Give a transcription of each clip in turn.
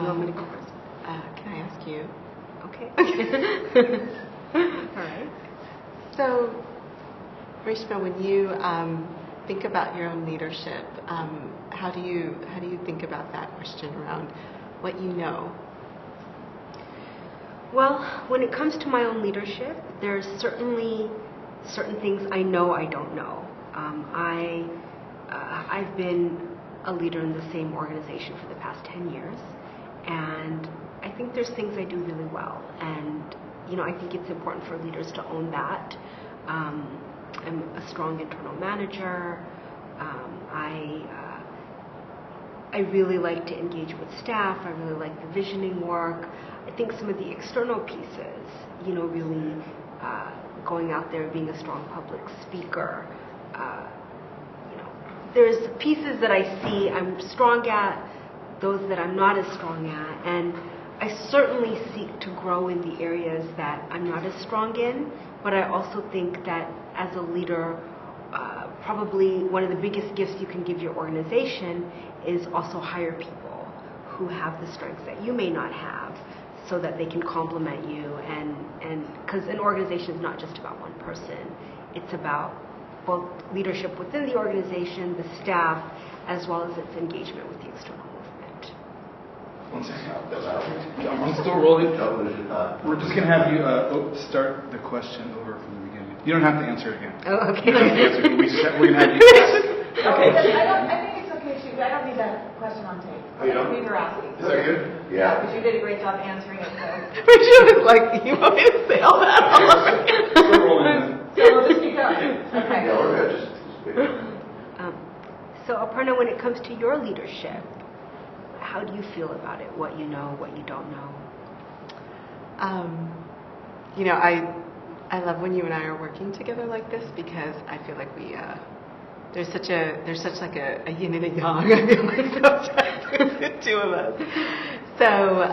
You want me to go first? Can I ask you? Okay. All right. So, Reshma, when you think about your own leadership, how do you think about that question around what you know? Well, when it comes to my own leadership, there's certainly certain things I know I don't know. I've been a leader in the same organization for the past 10 years, and I think there's things I do really well, and I think it's important for leaders to own that. I'm a strong internal manager. I really like to engage with staff. I really like the visioning work. I think some of the external pieces, really going out there, being a strong public speaker. There's pieces that I see I'm strong at, those that I'm not as strong at, and I certainly seek to grow in the areas that I'm not as strong in, but I also think that as a leader, probably one of the biggest gifts you can give your organization is also hire people who have the strengths that you may not have, so that they can complement you, and because an organization is not just about one person, it's about both leadership within the organization, the staff, as well as its engagement with the external movement. One second. I'm still rolling. We're just going to have you start the question over from the beginning. You don't have to answer it again. Oh, okay. You don't have to answer it. We're going to have you. Okay. I think it's okay. I don't need that question on tape. You don't? Leave her asking. Is that good? Yeah, because you did a great job answering it. Reshma was like, you want me to say all that? We're rolling. So we'll just keep going. Okay. Yeah, we're good. So, Aparna, when it comes to your leadership, how do you feel about it? What you know, what you don't know? I love when you and I are working together like this, because I feel like there's such like a yin and a yang. I feel like sometimes the two of us. So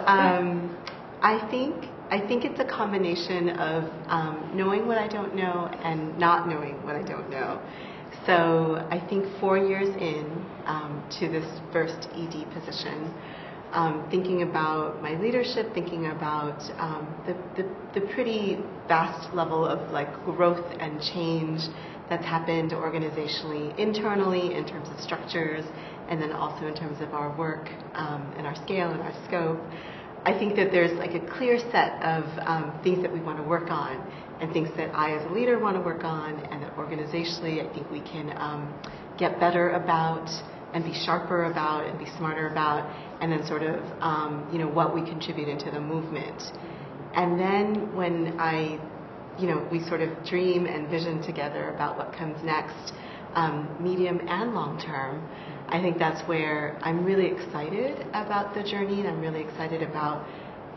I think it's a combination of knowing what I don't know and not knowing what I don't know. So I think 4 years in to this first ED position, thinking about my leadership, thinking about the pretty vast level of growth and change that's happened organizationally, internally, in terms of structures, and then also in terms of our work and our scale and our scope. I think that there's a clear set of things that we want to work on, and things that I as a leader want to work on, and that organizationally I think we can get better about, and be sharper about, and be smarter about, and then sort of what we contribute into the movement. And then when we sort of dream and vision together about what comes next, medium and long term, I think that's where I'm really excited about the journey, and I'm really excited about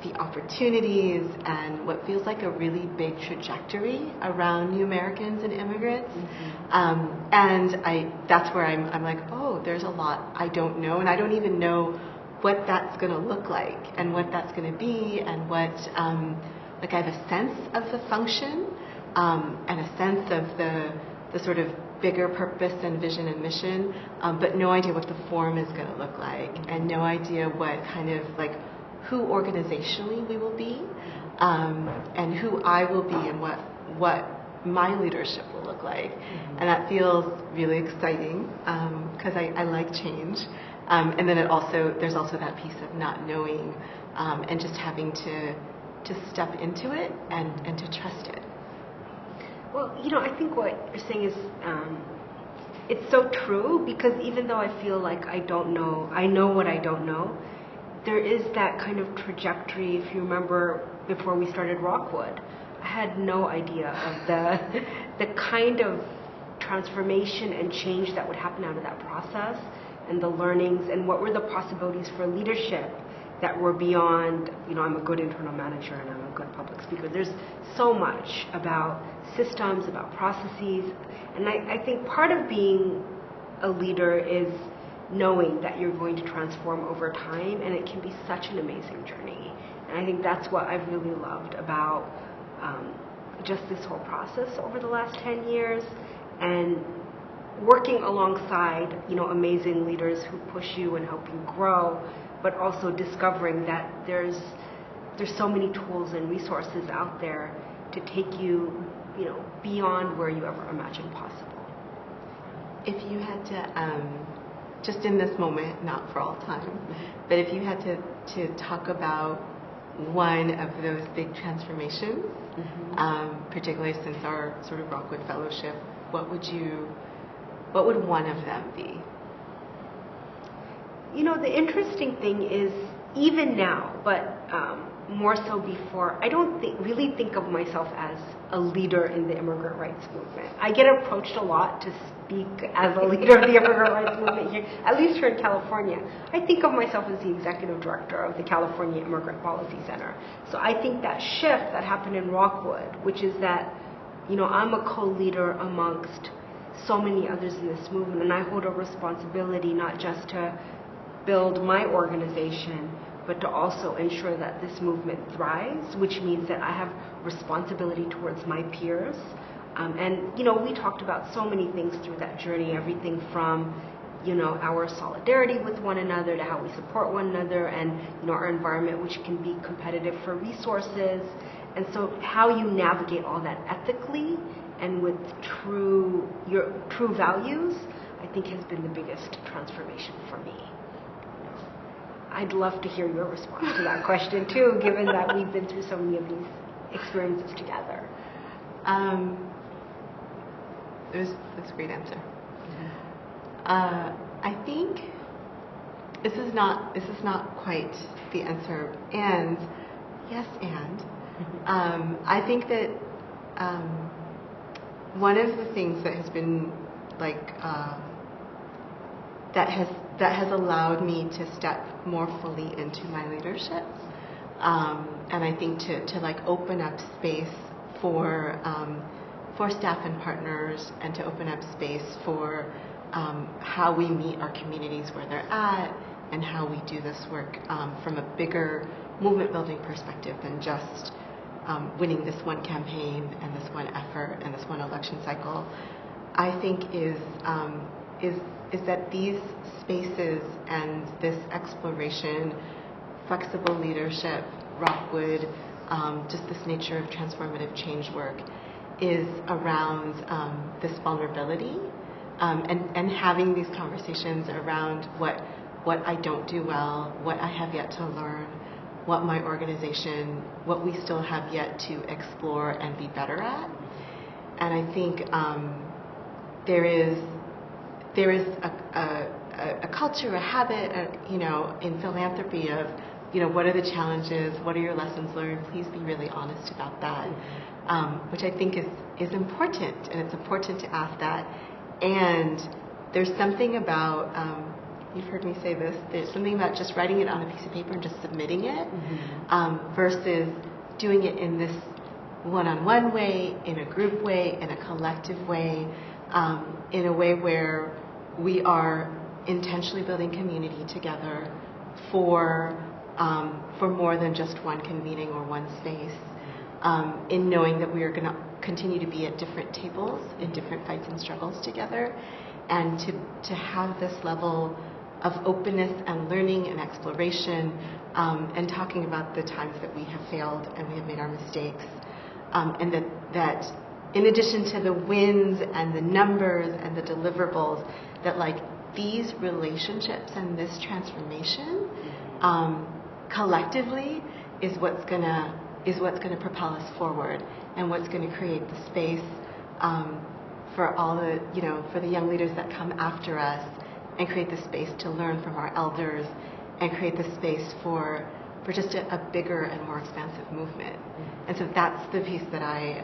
the opportunities and what feels like a really big trajectory around new Americans and immigrants. Mm-hmm. And that's where I'm like, oh, there's a lot I don't know, and I don't even know what that's going to look like, and what that's going to be, and what I have a sense of the function, and a sense of the sort of bigger purpose and vision and mission, but no idea what the form is going to look like, and no idea what kind of who organizationally we will be, and who I will be, and what my leadership will look like. Mm-hmm. And that feels really exciting, because I like change. And then there's also that piece of not knowing, and just having to step into it and to trust it. Well, I think what you're saying is, it's so true, because even though I feel like I don't know, I know what I don't know, there is that kind of trajectory. If you remember, before we started Rockwood, I had no idea of the kind of transformation and change that would happen out of that process, and the learnings, and what were the possibilities for leadership that were beyond, I'm a good internal manager and I'm a good public speaker. There's so much about systems, about processes, and I think part of being a leader is knowing that you're going to transform over time, and it can be such an amazing journey. And I think that's what I've really loved about just this whole process over the last 10 years, and working alongside, amazing leaders who push you and help you grow. but also discovering that there's so many tools and resources out there to take you, beyond where you ever imagined possible. If you had to, just in this moment, not for all time, but if you had to talk about one of those big transformations, particularly since our sort of Rockwood Fellowship, what would one of them be? The interesting thing is, even now, but more so before, I don't really think of myself as a leader in the immigrant rights movement. I get approached a lot to speak as a leader of the immigrant rights movement here, at least here in California. I think of myself as the executive director of the California Immigrant Policy Center. So I think that shift that happened in Rockwood, which is that, I'm a co-leader amongst so many others in this movement, and I hold a responsibility not just to build my organization, but to also ensure that this movement thrives, which means that I have responsibility towards my peers. And we talked about so many things through that journey, everything from, our solidarity with one another to how we support one another, and, our environment, which can be competitive for resources. And so how you navigate all that ethically and with your true values, I think has been the biggest transformation for me. I'd love to hear your response to that question too, given that we've been through so many of these experiences together. That's a great answer. I think this is not quite the answer. And yes, I think that one of the things that has been that has allowed me to step more fully into my leadership, and I think to open up space for staff and partners, and to open up space for how we meet our communities where they're at, and how we do this work from a bigger movement building perspective than just winning this one campaign and this one effort and this one election cycle, I think is that these spaces and this exploration, flexible leadership, Rockwood, just this nature of transformative change work, is around this vulnerability, and having these conversations around what I don't do well, what I have yet to learn, what my organization, what we still have yet to explore and be better at. And I think there is a culture, a habit, in philanthropy of, what are the challenges, what are your lessons learned? Please be really honest about that, which I think is important, and it's important to ask that. And there's something about, you've heard me say this, there's something about just writing it on a piece of paper and just submitting it, versus doing it in this one-on-one way, in a group way, in a collective way, in a way where we are intentionally building community together for more than just one convening or one space, in knowing that we are going to continue to be at different tables in different fights and struggles together, and to have this level of openness and learning and exploration, and talking about the times that we have failed and we have made our mistakes, and that in addition to the wins and the numbers and the deliverables, that these relationships and this transformation collectively is what's gonna propel us forward, and what's going to create the space for all the for the young leaders that come after us, and create the space to learn from our elders, and create the space for just a bigger and more expansive movement. And so that's the piece that I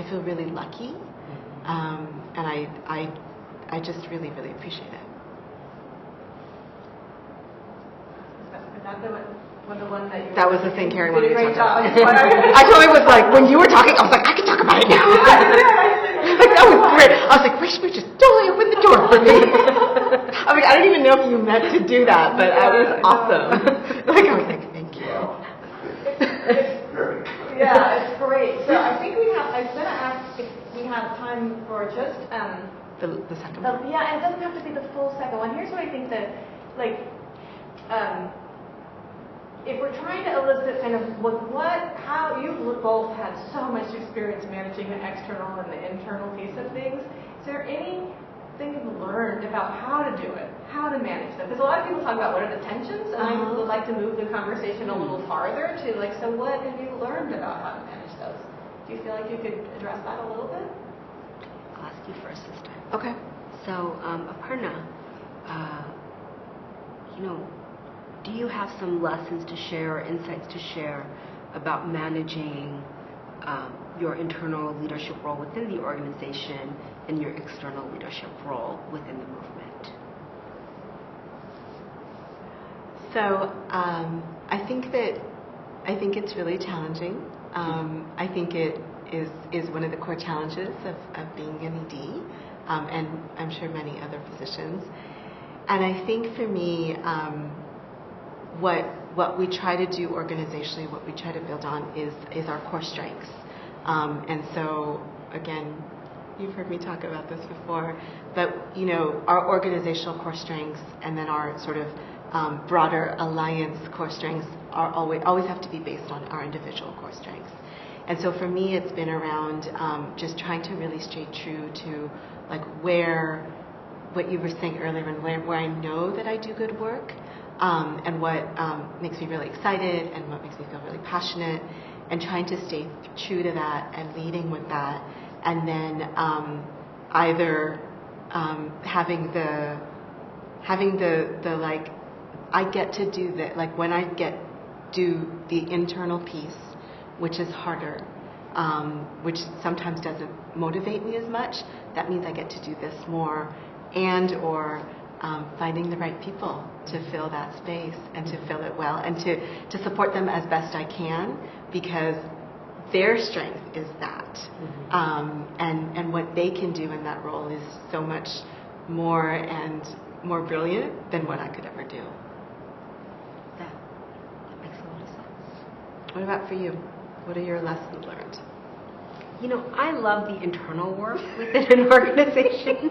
feel really lucky, and I just really, really appreciate it. Is that the one that you... That was the thing Carrie wanted to talk about. I totally was when you were talking, I was I can talk about it now. That was great. I was why should we just totally open the door for me? I didn't even know if you meant to do that, but that was awesome. I was thank you. Yeah, it's great. So I think I was going to ask if we have time for just... the second one? Yeah, and it doesn't have to be the full second one. Here's what I think that, if we're trying to elicit kind of how you both had so much experience managing the external and the internal piece of things, is there anything you've learned about how to do it, how to manage them? Because a lot of people talk about what are the tensions, and I would like to move the conversation a little farther to like, so what have you learned about how to manage those? Do you feel like you could address that a little bit? I'll ask you first this time. Okay. So, Aparna, do you have some lessons to share or insights to share about managing your internal leadership role within the organization and your external leadership role within the movement? So I think it's really challenging. I think it is one of the core challenges of being an ED, and I'm sure many other positions. And I think for me, what we try to do organizationally, what we try to build on is our core strengths. And so, again, you've heard me talk about this before, but our organizational core strengths and then our sort of broader alliance core strengths are always have to be based on our individual core strengths. And so for me, it's been around just trying to really stay true to like what you were saying earlier, and where I know that I do good work. And what makes me really excited and what makes me feel really passionate, and trying to stay true to that and leading with that, and then either having the like, I get to do that, like when I do the internal piece, which is harder, which sometimes doesn't motivate me as much, that means I get to do this more, or finding the right people to fill that space and to fill it well, and to support them as best I can, because their strength is that. And what they can do in that role is so much more and more brilliant than what I could ever do. That makes a lot of sense. What about for you? What are your lessons learned? I love the internal work within an organization.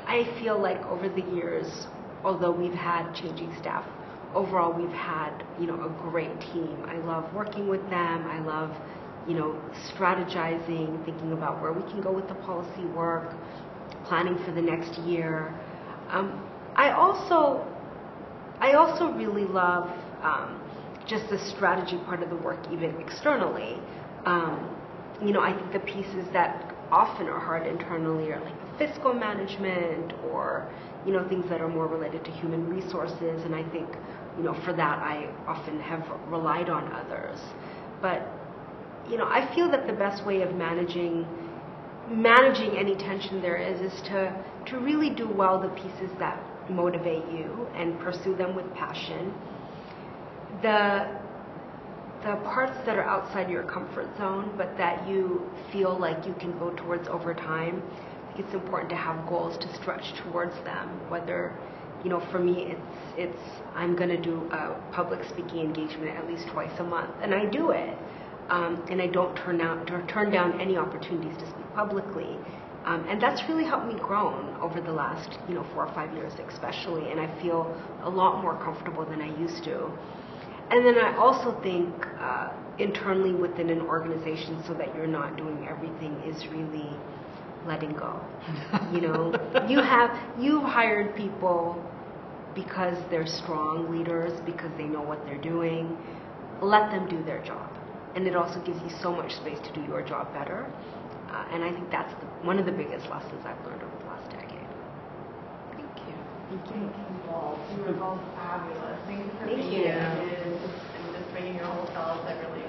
I feel like over the years, although we've had changing staff, overall we've had, a great team. I love working with them. I love, strategizing, thinking about where we can go with the policy work, planning for the next year. I also really love just the strategy part of the work, even externally. I think the pieces that often are hard internally are like the fiscal management, or things that are more related to human resources, and I think for that I often have relied on others. But I feel that the best way of managing any tension there is to really do well the pieces that motivate you and pursue them with passion. The parts that are outside your comfort zone, but that you feel like you can go towards over time, I think it's important to have goals to stretch towards them. Whether, for me, it's I'm going to do a public speaking engagement at least twice a month, and I do it, and I don't turn down any opportunities to speak publicly, and that's really helped me grow over the last 4 or 5 years, especially, and I feel a lot more comfortable than I used to. And then I also think internally within an organization, so that you're not doing everything, is really letting go. You've hired people because they're strong leaders, because they know what they're doing. Let them do their job. And it also gives you so much space to do your job better. And I think that's one of the biggest lessons I've learned over the last decade. Thank you. Thank you both. You were both fabulous. Thank you for being you. here and just bringing your whole selves. I really